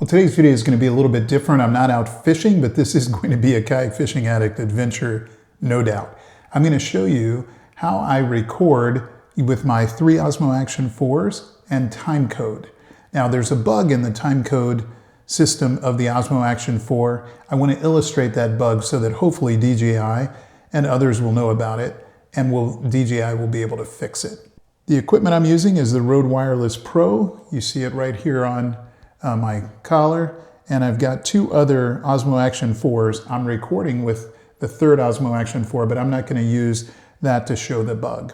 Today's video is going to be a little bit different. I'm not out fishing, but this is going to be a kayak fishing addict adventure, no doubt. I'm going to show you how I record with my 3 OSMO Action 4s and timecode. Now there's a bug in the timecode system of the OSMO Action 4. I want to illustrate that bug so that hopefully DJI and others will know about it and DJI will be able to fix it. The equipment I'm using is the Rode Wireless Pro. You see it right here on my collar, and I've got 2 other OSMO Action 4s. I'm recording with the 3rd OSMO Action 4, but I'm not going to use that to show the bug.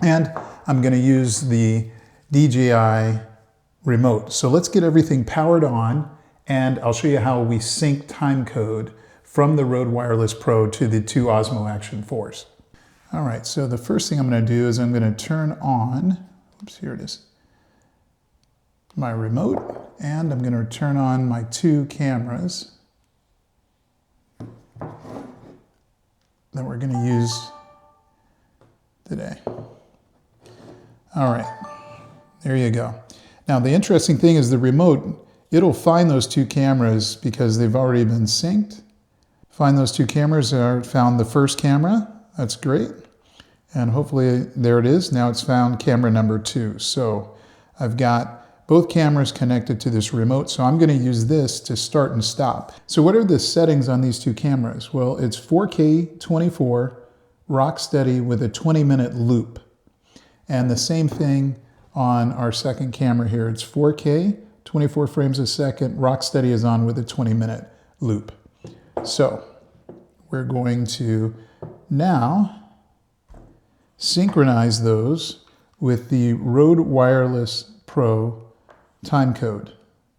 And I'm going to use the DJI Remote. So let's get everything powered on, and I'll show you how we sync timecode from the Rode Wireless Pro to the 2 OSMO Action 4s. All right, so the first thing I'm going to do is I'm going to turn on, oops, here it is, my remote, and I'm going to turn on my 2 cameras that we're going to use today. All right, there you go. Now the interesting thing is the remote, it'll find those 2 cameras because they've already been synced. Find those 2 cameras, found the first camera, that's great. And hopefully there it is, now it's found camera number 2. So I've got both cameras connected to this remote, so I'm going to use this to start and stop. So what are the settings on these 2 cameras? Well, it's 4K 24, rock steady with a 20-minute loop. And the same thing on our second camera here. It's 4K, 24 frames a second, rock steady is on with a 20-minute loop. So we're going to now synchronize those with the Rode Wireless Pro timecode,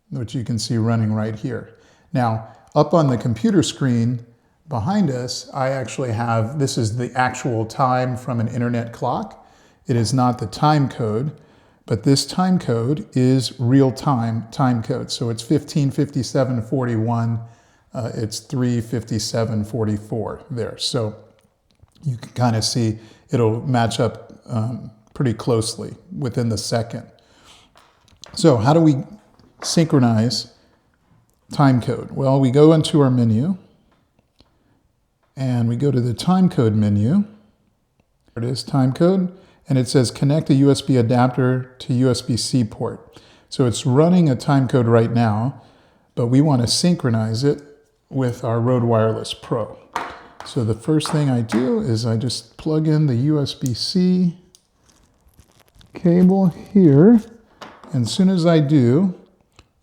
which you can see running right here. Now, up on the computer screen behind us, I actually have, this is the actual time from an internet clock. It is not the time code, but this time code is real-time time code. So it's 15:57:41, it's 3:57:44 there. So you can kind of see it'll match up pretty closely within the second. So how do we synchronize timecode? Well, we go into our menu and we go to the timecode menu. There it is, timecode, and it says connect a USB adapter to USB-C port. So it's running a timecode right now, but we want to synchronize it with our Rode Wireless Pro. So the first thing I do is I just plug in the USB-C cable here. And as soon as I do,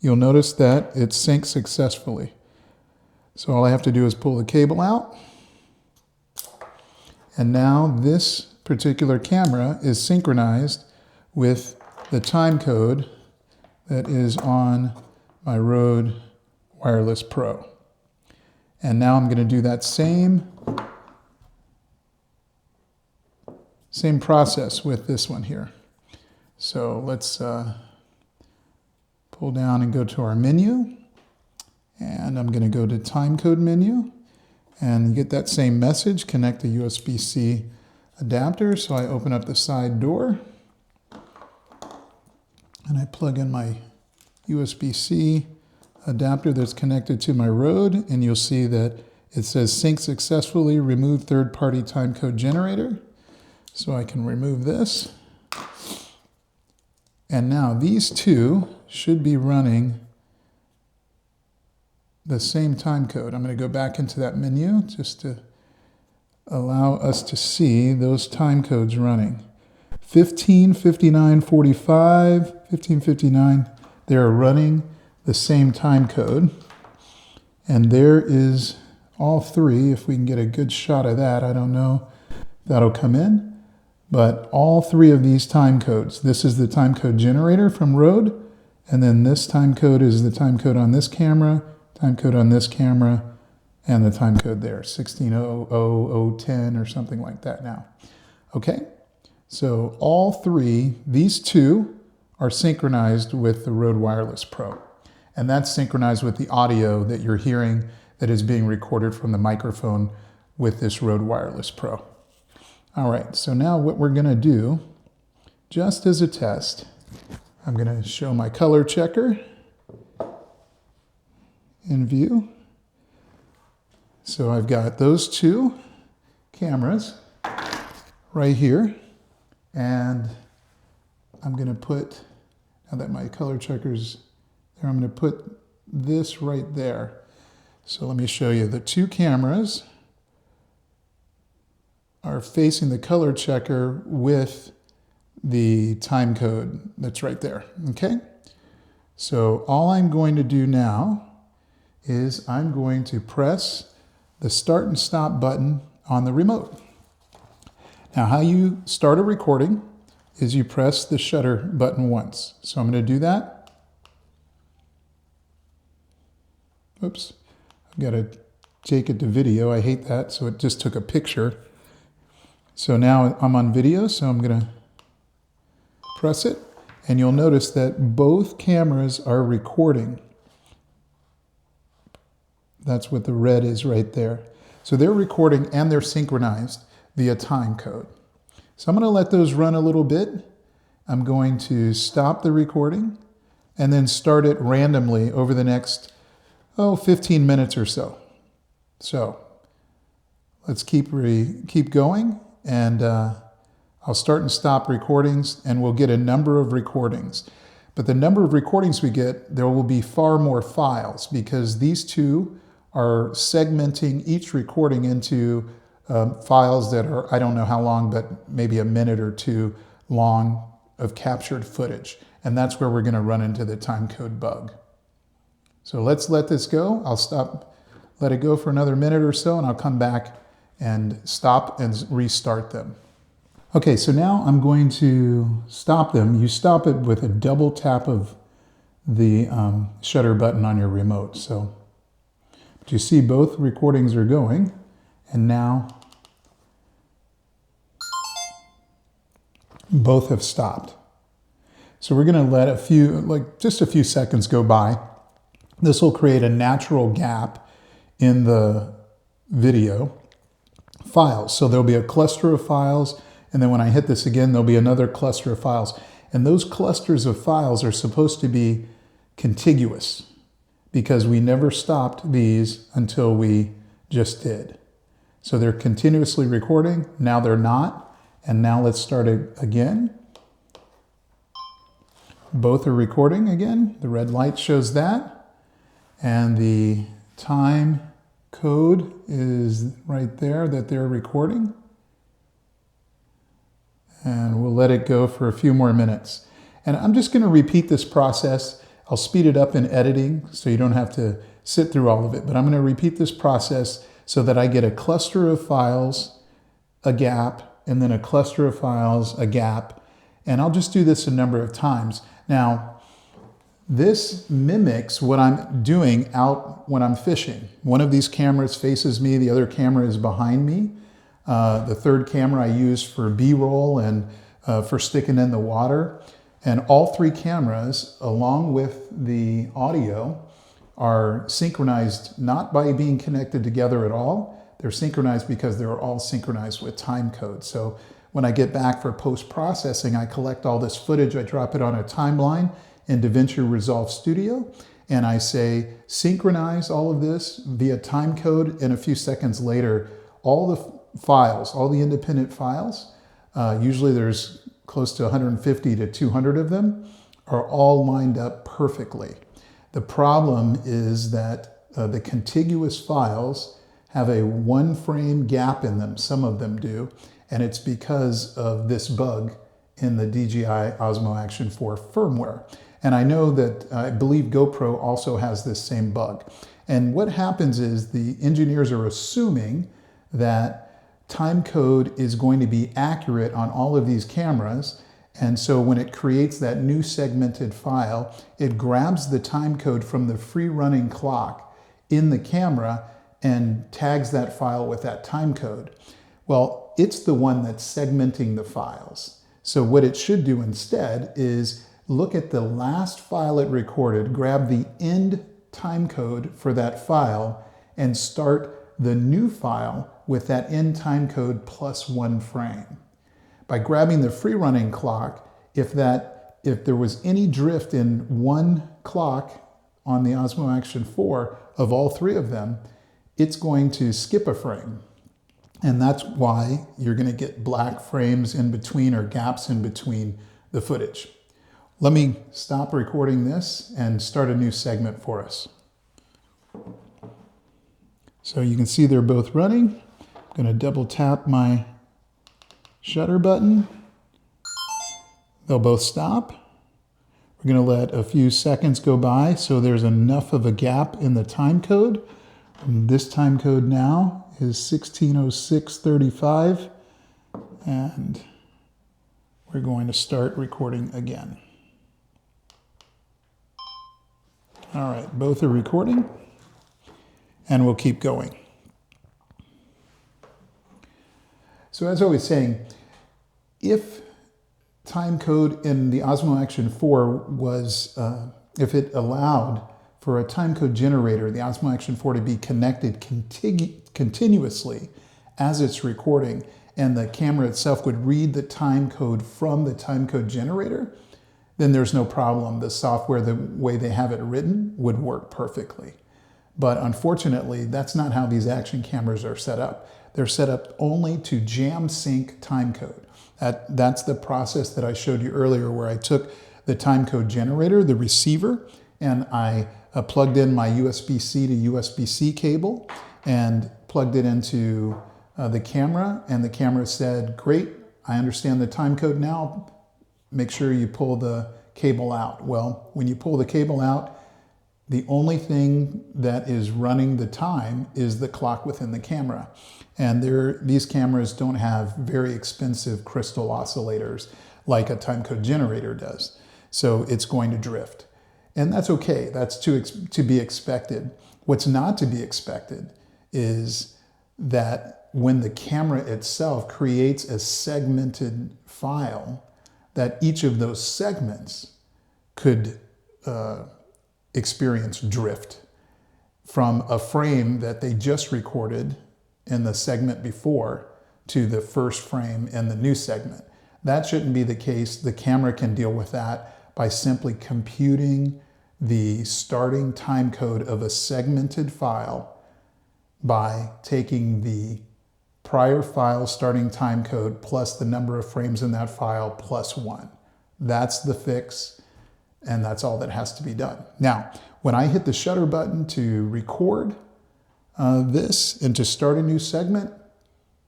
you'll notice that it syncs successfully. So all I have to do is pull the cable out. And now this particular camera is synchronized with the time code that is on my Rode Wireless Pro. And now I'm going to do that same process with this one here. So let's pull down and go to our menu, and I'm going to go to timecode menu and get that same message, connect the USB-C adapter. So I open up the side door and I plug in my USB-C adapter that's connected to my Rode, and you'll see that it says sync successfully, remove third-party timecode generator. So I can remove this. And now these 2 should be running the same time code. I'm going to go back into that menu just to allow us to see those time codes running. 15:59:45, 15:59, they're running the same time code. And there is all 3. If we can get a good shot of that, I don't know if that'll come in. But all 3 of these time codes, this is the time code generator from Rode, and then this time code is the time code on this camera, time code on this camera, and the time code there, 16:00:10 or something like that now. Okay, so all 3, these 2 are synchronized with the Rode Wireless Pro. And that's synchronized with the audio that you're hearing that is being recorded from the microphone with this Rode Wireless Pro. All right, so now what we're going to do, just as a test, I'm going to show my color checker. in view. So I've got those two cameras right here, and I'm going to put, now that my color checker's there, I'm going to put this right there. So let me show you. The two cameras are facing the color checker with the time code that's right there, okay? So all I'm going to do now is I'm going to press the start and stop button on the remote. Now, how you start a recording is you press the shutter button once. So I'm going to do that. Oops, I've got to take it to video. I hate that, so it just took a picture. So now I'm on video, so I'm going to press it, and you'll notice that both cameras are recording. That's what the red is right there. So they're recording and they're synchronized via time code. So I'm going to let those run a little bit. I'm going to stop the recording and then start it randomly over the next, 15 minutes or so. So let's keep going, and I'll start and stop recordings, and we'll get a number of recordings. But the number of recordings we get, there will be far more files, because these two are segmenting each recording into files that are, I don't know how long, but maybe a minute or two long of captured footage. And that's where we're going to run into the timecode bug. So let's let this go. I'll stop, let it go for another minute or so, and I'll come back and stop and restart them. Okay, so now I'm going to stop them. You stop it with a double tap of the shutter button on your remote. So, but you see both recordings are going, and now both have stopped. So we're going to let just a few seconds go by. This will create a natural gap in the video files. So there'll be a cluster of files, and then when I hit this again, there'll be another cluster of files. And those clusters of files are supposed to be contiguous, because we never stopped these until we just did. So they're continuously recording. Now they're not. And now let's start it again. Both are recording again. The red light shows that. And the time code is right there that they're recording. And we'll let it go for a few more minutes. And I'm just going to repeat this process. I'll speed it up in editing so you don't have to sit through all of it. But I'm going to repeat this process so that I get a cluster of files, a gap, and then a cluster of files, a gap. And I'll just do this a number of times. Now, this mimics what I'm doing out when I'm fishing. One of these cameras faces me, the other camera is behind me. The third camera I use for B-roll and for sticking in the water. And all three cameras, along with the audio, are synchronized not by being connected together at all. They're synchronized because they're all synchronized with time code. So when I get back for post-processing, I collect all this footage, I drop it on a timeline in Davinci Resolve Studio, and I say, synchronize all of this via time code, and a few seconds later, all the files, all the independent files, usually there's close to 150 to 200 of them, are all lined up perfectly. The problem is that the contiguous files have a 1 frame gap in them, some of them do, and it's because of this bug in the DJI OSMO Action 4 firmware. And I know that, I believe GoPro also has this same bug. And what happens is the engineers are assuming that time code is going to be accurate on all of these cameras. And so when it creates that new segmented file, it grabs the time code from the free running clock in the camera and tags that file with that time code. Well, it's the one that's segmenting the files. So what it should do instead is look at the last file it recorded, grab the end time code for that file, and start the new file with that end time code plus 1 frame. By grabbing the free running clock, if there was any drift in one clock on the Osmo Action 4, of all three of them, it's going to skip a frame. And that's why you're going to get black frames in between or gaps in between the footage. Let me stop recording this and start a new segment for us. So you can see they're both running. I'm going to double tap my shutter button. They'll both stop. We're going to let a few seconds go by so there's enough of a gap in the time code. And this time code now is 16:06:35, and we're going to start recording again. All right, both are recording, and we'll keep going. So as I was saying, if time code in the Osmo Action 4 was, if it allowed for a timecode generator, the Osmo Action 4, to be connected continuously as it's recording, and the camera itself would read the timecode from the timecode generator, then there's no problem. The software, the way they have it written, would work perfectly. But unfortunately, that's not how these action cameras are set up. They're set up only to jam sync timecode. That's the process that I showed you earlier, where I took the timecode generator, the receiver, and I plugged in my USB-C to USB-C cable and plugged it into the camera, and the camera said, great, I understand the timecode now, make sure you pull the cable out. Well, when you pull the cable out, the only thing that is running the time is the clock within the camera. And these cameras don't have very expensive crystal oscillators like a timecode generator does. So it's going to drift. And that's okay, that's to be expected. What's not to be expected is that when the camera itself creates a segmented file, that each of those segments could experience drift from a frame that they just recorded in the segment before to the first frame in the new segment. That shouldn't be the case. The camera can deal with that by simply computing the starting time code of a segmented file by taking the prior file starting time code plus the number of frames in that file plus 1. That's the fix, and that's all that has to be done. Now, when I hit the shutter button to record this and to start a new segment,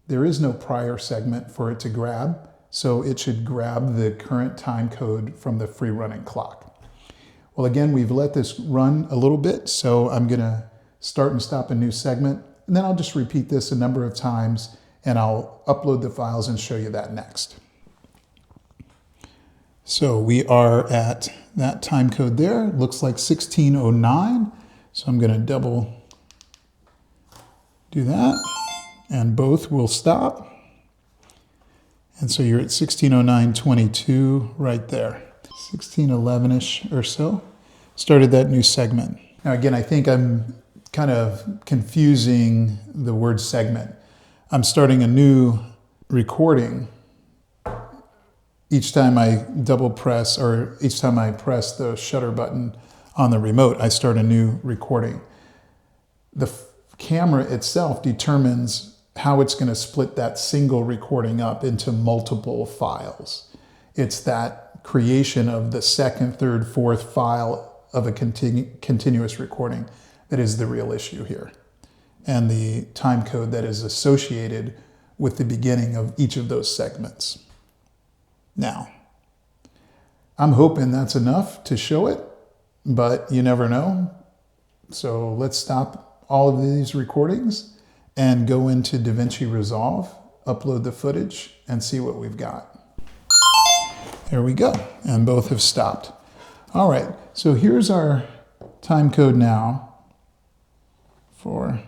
there is no prior segment for it to grab, so it should grab the current time code from the free running clock. Well, again, we've let this run a little bit, so I'm going to start and stop a new segment, and then I'll just repeat this a number of times, and I'll upload the files and show you that next. So we are at that time code there. It looks like 16:09, so I'm going to double do that, and both will stop. And so you're at 16:09:22 right there. 16:11-ish or so, started that new segment. Now again, I think I'm kind of confusing the word segment. I'm starting a new recording each time I double press, or each time I press the shutter button on the remote, I start a new recording. The camera itself determines how it's going to split that single recording up into multiple files. It's that creation of the second, third, fourth file of a continuous recording that is the real issue here, and the time code that is associated with the beginning of each of those segments. Now, I'm hoping that's enough to show it, but you never know. So let's stop all of these recordings and go into Davinci Resolve, upload the footage, and see what we've got. There we go, and both have stopped. All right, so here's our time code now for,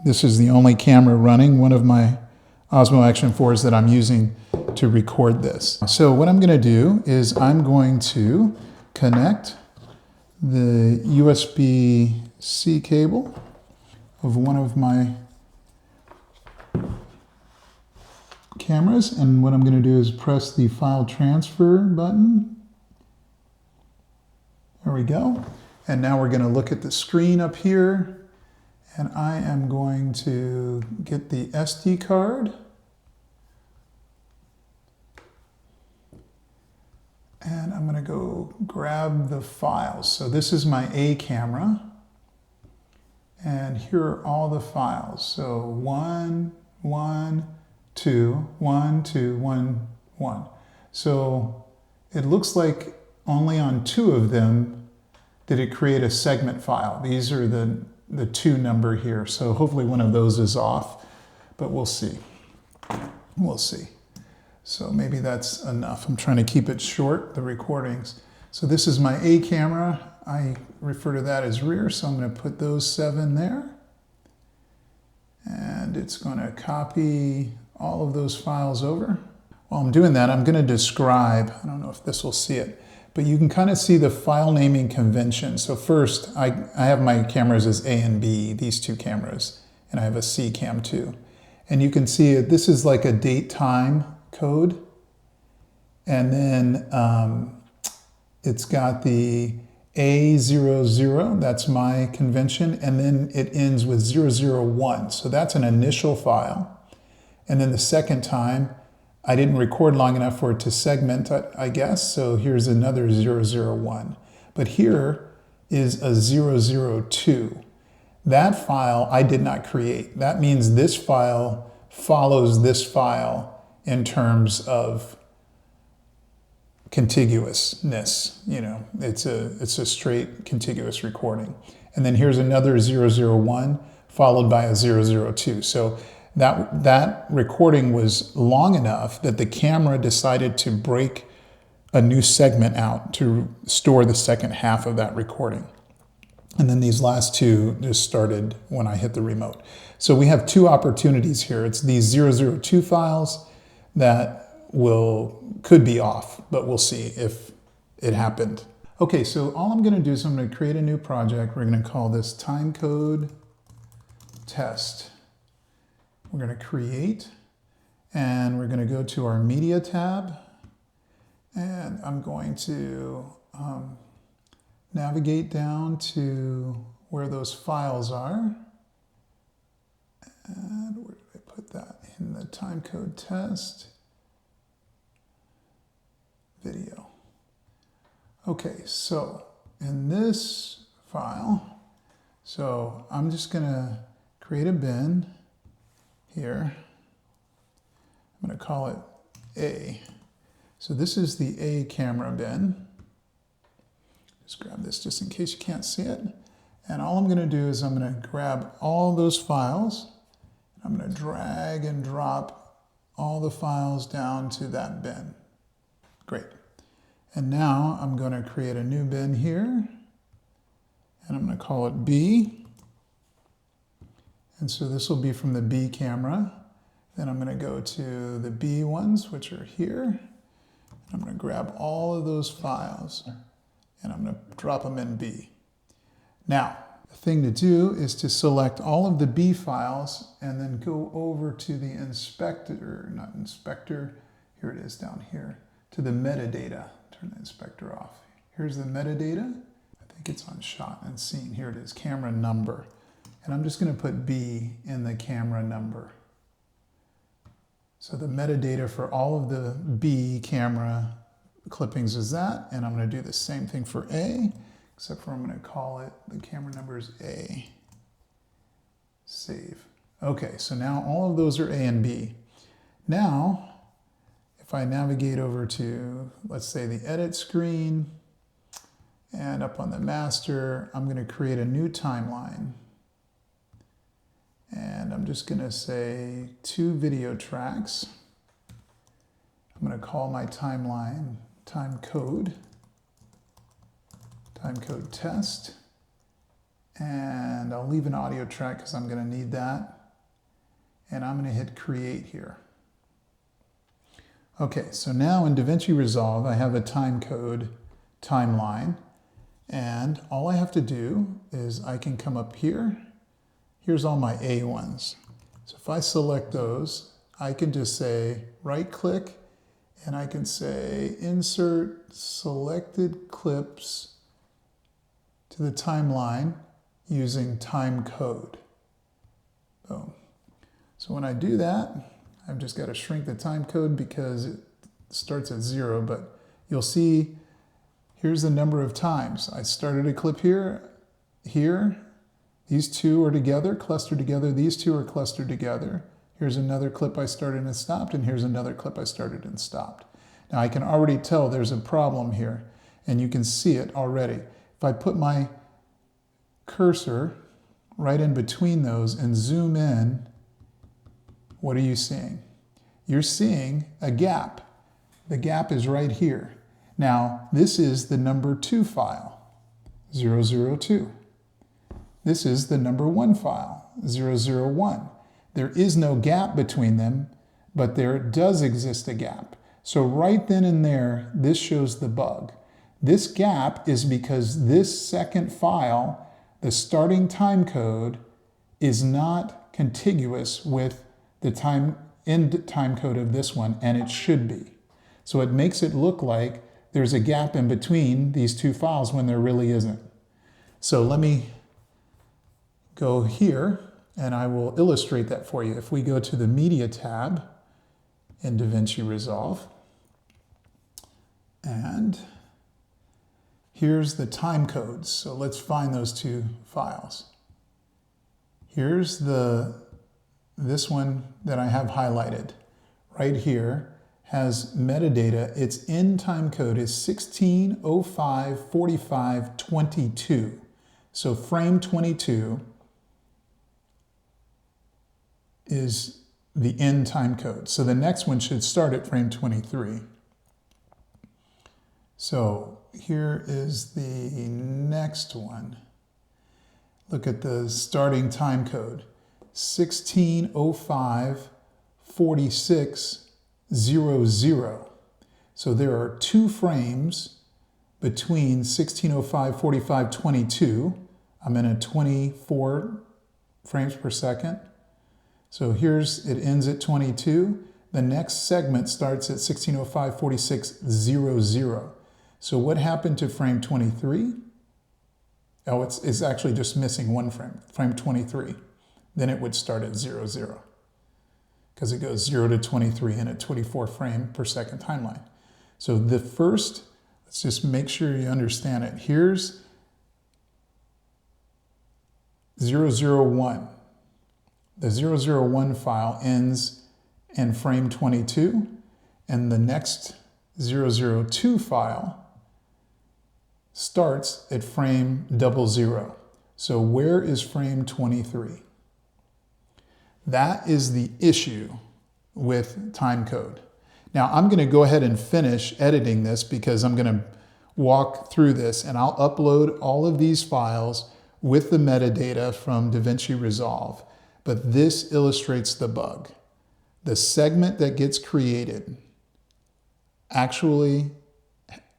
this is the only camera running, one of my Osmo Action 4s that I'm using to record this. So what I'm gonna do is I'm going to connect the USB-C cable of one of my cameras, and what I'm going to do is press the file transfer button. There we go. And now we're going to look at the screen up here, and I am going to get the SD card. And I'm going to go grab the files. So this is my A camera. And here are all the files. So 1, 1, 2, 1, 2, 1, 1. So it looks like only on 2 of them did it create a segment file. These are the 2 number here. So hopefully one of those is off, but we'll see. We'll see. So maybe that's enough. I'm trying to keep it short, the recordings. So this is my A camera. I refer to that as rear, so I'm going to put those 7 there. And it's going to copy all of those files over. While I'm doing that, I'm going to describe, I don't know if this will see it, but you can kind of see the file naming convention. So first, I have my cameras as A and B, these 2 cameras, and I have a C cam too. And you can see it, this is like a date time code. And then it's got the A00, that's my convention, and then it ends with 001. So that's an initial file. And then the second time, I didn't record long enough for it to segment, I guess, so here's another 001. But here is a 002. That file I did not create. That means this file follows this file in terms of contiguousness. You know, it's a straight contiguous recording. And then here's another 001 followed by a 002. So that recording was long enough that the camera decided to break a new segment out to store the second half of that recording. And then these last 2 just started when I hit the remote. So we have 2 opportunities here. It's these 002 files that could be off, but we'll see if it happened. Okay, so all I'm going to do is I'm going to create a new project. We're going to call this timecode test. We're going to create, and we're going to go to our media tab, and I'm going to navigate down to where those files are. And where did I put that? In the timecode test video. Okay, so in this file, so I'm just going to create a bin here. I'm going to call it A. So this is the A camera bin. Just grab this just in case you can't see it. And all I'm going to do is I'm going to grab all those files. I'm going to drag and drop all the files down to that bin. Great. And now I'm going to create a new bin here. And I'm going to call it B. And so this will be from the B camera. Then I'm going to go to the B ones, which are here. I'm going to grab all of those files, and I'm going to drop them in B. Now, the thing to do is to select all of the B files and then go over to the inspector, not inspector, here it is down here, to the metadata. Turn the inspector off. Here's the metadata. I think it's on shot and scene. Here it is, camera number. And I'm just going to put B in the camera number. So the metadata for all of the B camera clippings is that, and I'm going to do the same thing for A, except for I'm going to call it, the camera number is A. Save. Okay, so now all of those are A and B. Now, if I navigate over to, let's say, the edit screen, and up on the master, I'm going to create a new timeline. And I'm just going to say 2 video tracks. I'm going to call my timeline timecode test. And I'll leave an audio track because I'm going to need that. And I'm going to hit create here. Okay, so now in Davinci Resolve, I have a timecode timeline. And all I have to do is I can come up here. Here's all my A ones. So if I select those, I can just say right click and I can say insert selected clips to the timeline using timecode. Boom. So when I do that, I've just got to shrink the timecode because it starts at 0, but you'll see here's the number of times. I started a clip here. These two are together, clustered together. These two are clustered together. Here's another clip I started and stopped, and here's another clip I started and stopped. Now I can already tell there's a problem here, and you can see it already. If I put my cursor right in between those and zoom in, what are you seeing? You're seeing a gap. The gap is right here. Now, this is the number 2 file, 002. This is the number 1 file, 001. There is no gap between them, but there does exist a gap. So right then and there, this shows the bug. This gap is because this second file, the starting timecode, is not contiguous with the end timecode of this one, and it should be. So it makes it look like there's a gap in between these two files when there really isn't. So let me go here, and I will illustrate that for you. If we go to the Media tab in Davinci Resolve, and here's the time codes. So let's find those two files. Here's this one that I have highlighted. Right here has metadata. Its end time code is 16:05:45:22. So frame 22 is the end time code. So the next one should start at frame 23. So here is the next one. Look at the starting time code, 16:05:46:00. So there are 2 frames between 16:05:45:22. I'm in a 24 frames per second. So it ends at 22. The next segment starts at 16:05:46:00. So what happened to frame 23? Oh, it's actually just missing one frame 23. Then it would start at 00, because it goes 0 to 23 in a 24 frame per second timeline. So the first, let's just make sure you understand it. Here's 001. The 001 file ends in frame 22, and the next 002 file starts at frame 00. So where is frame 23? That is the issue with timecode. Now I'm going to go ahead and finish editing this because I'm going to walk through this, and I'll upload all of these files with the metadata from Davinci Resolve. But this illustrates the bug. The segment that gets created actually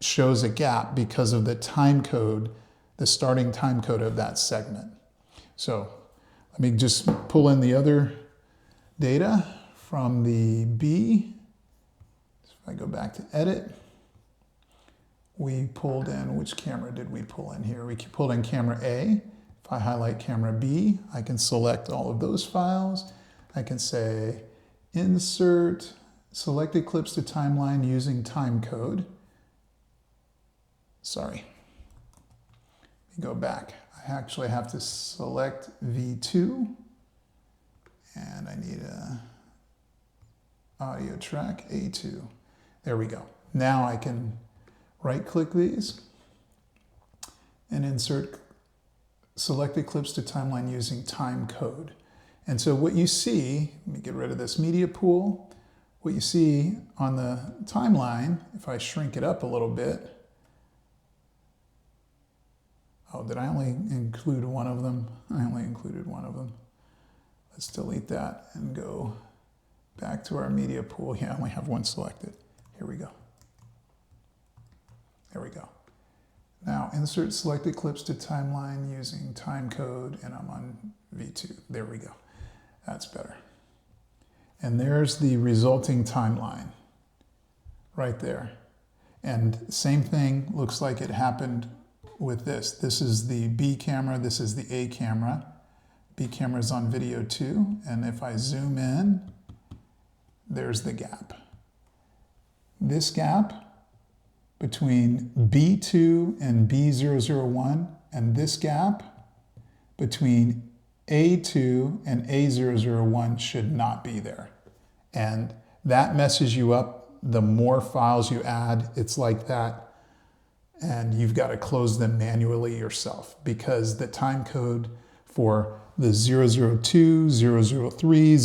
shows a gap because of the time code, the starting time code of that segment. So let me just pull in the other data from the B. So if I go back to edit, we pulled in, which camera did we pull in here? We pulled in camera A. If I highlight camera B, I can select all of those files. I can say insert selected clips to timeline using timecode. Sorry, let me go back. I actually have to select V2, and I need a audio track A2. There we go. Now I can right-click these and insert selected clips to timeline using timecode. And so what you see, let me get rid of this media pool. What you see on the timeline, if I shrink it up a little bit, oh, did I only include one of them? I only included one of them. Let's delete that and go back to our media pool. Yeah, I only have one selected. Here we go. There we go. Now insert selected clips to timeline using timecode, and I'm on V2. There we go. That's better. And there's the resulting timeline right there. And same thing, looks like it happened with this. This is the B camera, this is the A camera. B camera is on video too, and if I zoom in, there's the gap. This gap between B2 and B001, and this gap between A2 and A001 should not be there. And that messes you up. The more files you add, it's like that. And you've got to close them manually yourself because the time code for the 002, 003,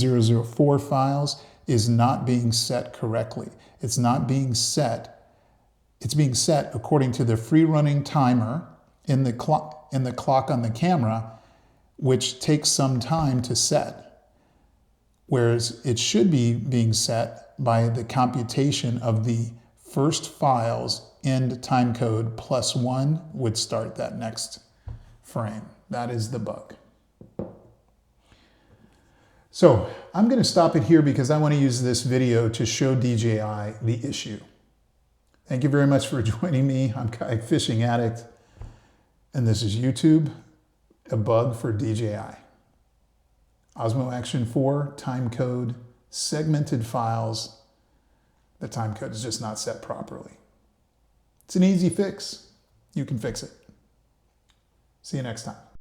004 files is not being set correctly. It's not being set. It's being set according to the free running timer in the clock on the camera, which takes some time to set. Whereas it should be being set by the computation of the first file's end timecode plus 1 would start that next frame. That is the bug. So I'm going to stop it here because I want to use this video to show DJI the issue. Thank you very much for joining me. I'm Kai, Fishing Addict, and this is YouTube, a bug for DJI. Osmo Action 4, timecode, segmented files. The timecode is just not set properly. It's an easy fix. You can fix it. See you next time.